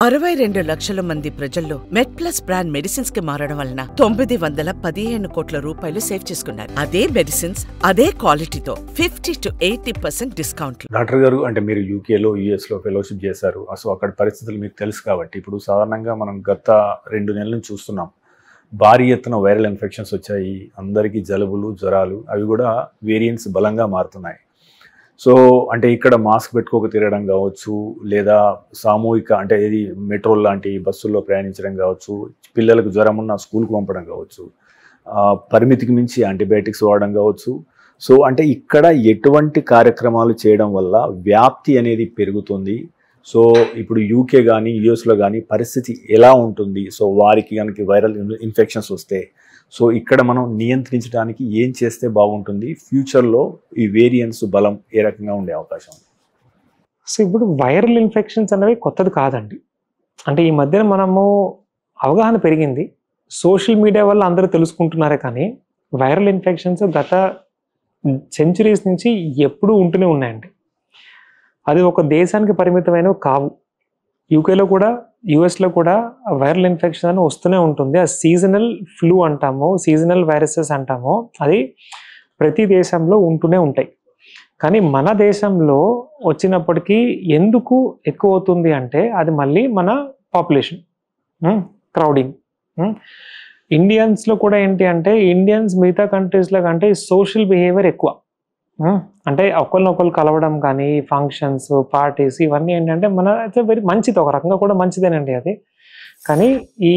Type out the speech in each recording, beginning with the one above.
62 లక్షల మంది ప్రజల్లో మెడ్ప్లస్ బ్రాండ్ మెడిసిన్స్ కి మారడం వలన 915 కోట్ల రూపాయలు సేవ్ చేసుకున్నారు. అదే మెడిసిన్స్ అదే క్వాలిటీతో 50 to 80% డిస్కౌంట్. డాక్టర్ గారు, అంటే మీరు యూకేలో యూఎస్లో ఫెలోషిప్ చేశారు. అసలు అక్కడ పరిస్థితులు మీకు తెలుసు కాబట్టి ఇప్పుడు సాధారణంగా మనం గత 2 నెలల నుంచి చూస్తున్నాం. భారీ ఎత్తున వైరల్ ఇన్ఫెక్షన్స్ వచ్చాయి. అందరికీ జలుబులు, జ్వరాలు, అవి కూడా వేరియంట్స్ బలంగా మారుతున్నాయి. సో అంటే ఇక్కడ మాస్క్ పెట్టుకోక తిరగడం కావచ్చు, లేదా సామూహిక అంటే ఇది మెట్రో లాంటి బస్సుల్లో ప్రయాణించడం కావచ్చు, పిల్లలకు జ్వరం ఉన్న స్కూల్కి పంపడం కావచ్చు, పరిమితికి మించి యాంటీబయాటిక్స్ వాడడం కావచ్చు. సో అంటే ఇక్కడ ఎటువంటి కార్యక్రమాలు చేయడం వల్ల వ్యాప్తి అనేది పెరుగుతుంది. సో ఇప్పుడు యూకే కానీ యూఎస్లో కానీ పరిస్థితి ఎలా ఉంటుంది? సో వారికి కనుక వైరల్ ఇన్ఫెక్షన్స్ వస్తే సో ఇక్కడ మనం నియంత్రించడానికి ఏం చేస్తే బాగుంటుంది? ఫ్యూచర్లో ఈ వేరియంట్స్ బలం ఏ రకంగా ఉండే అవకాశం ఉంది? సో ఇప్పుడు వైరల్ ఇన్ఫెక్షన్స్ అనేవి కొత్తది కాదండి. అంటే ఈ మధ్యన మనము అవగాహన పెరిగింది, సోషల్ మీడియా వల్ల అందరూ తెలుసుకుంటున్నారే, కానీ వైరల్ ఇన్ఫెక్షన్స్ గత సెంచురీస్ నుంచి ఎప్పుడూ ఉంటూనే ఉన్నాయండి. అది ఒక దేశానికి పరిమితమైనవి కావు. యూకేలో కూడా యూఎస్లో కూడా వైరల్ ఇన్ఫెక్షన్ అని వస్తూనే ఉంటుంది. ఆ సీజనల్ ఫ్లూ అంటాము, సీజనల్ వైరసెస్ అంటాము, అది ప్రతి దేశంలో ఉంటూనే ఉంటాయి. కానీ మన దేశంలో వచ్చినప్పటికీ ఎందుకు ఎక్కువ అవుతుంది అంటే అది మళ్ళీ మన పాపులేషన్ క్రౌడింగ్. ఇండియన్స్లో కూడా ఏంటి అంటే ఇండియన్స్ మిగతా కంట్రీస్లో కంటే సోషల్ బిహేవియర్ ఎక్కువ. అంటే ఒకరినొకరు కలవడం కానీ, ఫంక్షన్స్, పార్టీస్, ఇవన్నీ ఏంటంటే మన అయితే వెరీ మంచిది, ఒక రకంగా కూడా మంచిదేనండి అది. కానీ ఈ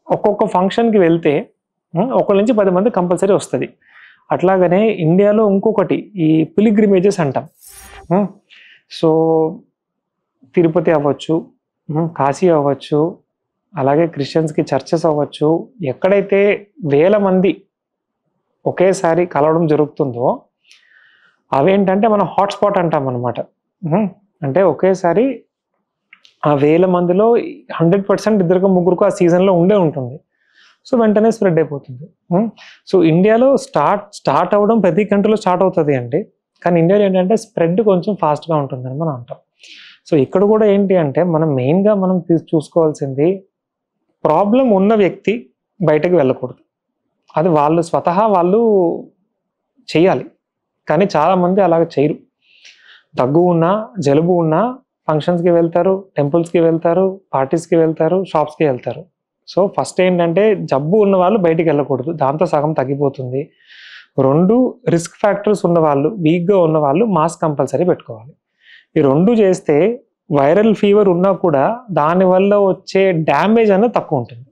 ఒక్కొక్క ఫంక్షన్కి వెళ్తే ఒకరి నుంచి 10 మంది కంపల్సరీ వస్తుంది. అట్లాగనే ఇండియాలో ఇంకొకటి ఈ పిలిగ్రిమేజెస్ అంటాం. సో తిరుపతి అవ్వచ్చు, కాశీ అవ్వచ్చు, అలాగే క్రిస్టియన్స్కి చర్చెస్ అవ్వచ్చు, ఎక్కడైతే వేల మంది ఒకేసారి కలవడం జరుగుతుందో అవేంటంటే మనం హాట్స్పాట్ అంటాం అనమాట. అంటే ఒకేసారి ఆ వేల మందిలో 100% 2-3 ఆ సీజన్లో ఉంటుంది. సో వెంటనే స్ప్రెడ్ అయిపోతుంది. సో ఇండియాలో స్టార్ట్ అవ్వడం ప్రతి కంట్రీలో స్టార్ట్ అవుతుంది అండి, కానీ ఇండియాలో ఏంటంటే స్ప్రెడ్ కొంచెం ఫాస్ట్గా ఉంటుందని మనం అంటాం. సో ఇక్కడ కూడా ఏంటి అంటే మనం మెయిన్గా మనం చూసుకోవాల్సింది, ప్రాబ్లం ఉన్న వ్యక్తి బయటకు వెళ్ళకూడదు. అది వాళ్ళు స్వతహా వాళ్ళు చేయాలి, కానీ చాలామంది అలాగ చేయరు. దగ్గు ఉన్నా, జలుబు ఉన్నా ఫంక్షన్స్కి వెళ్తారు, టెంపుల్స్కి వెళ్తారు, పార్టీస్కి వెళ్తారు, షాప్స్కి వెళ్తారు. సో ఫస్ట్ ఏంటంటే జబ్బు ఉన్న వాళ్ళు బయటికి వెళ్ళకూడదు, దాంతో సగం తగ్గిపోతుంది. 2 రిస్క్ ఫ్యాక్టర్స్ ఉన్నవాళ్ళు, వీక్గా ఉన్న వాళ్ళు మాస్క్ కంపల్సరీ పెట్టుకోవాలి. ఈ 2 చేస్తే వైరల్ ఫీవర్ ఉన్నా కూడా దానివల్ల వచ్చే డ్యామేజ్ అనేది తక్కువ ఉంటుంది.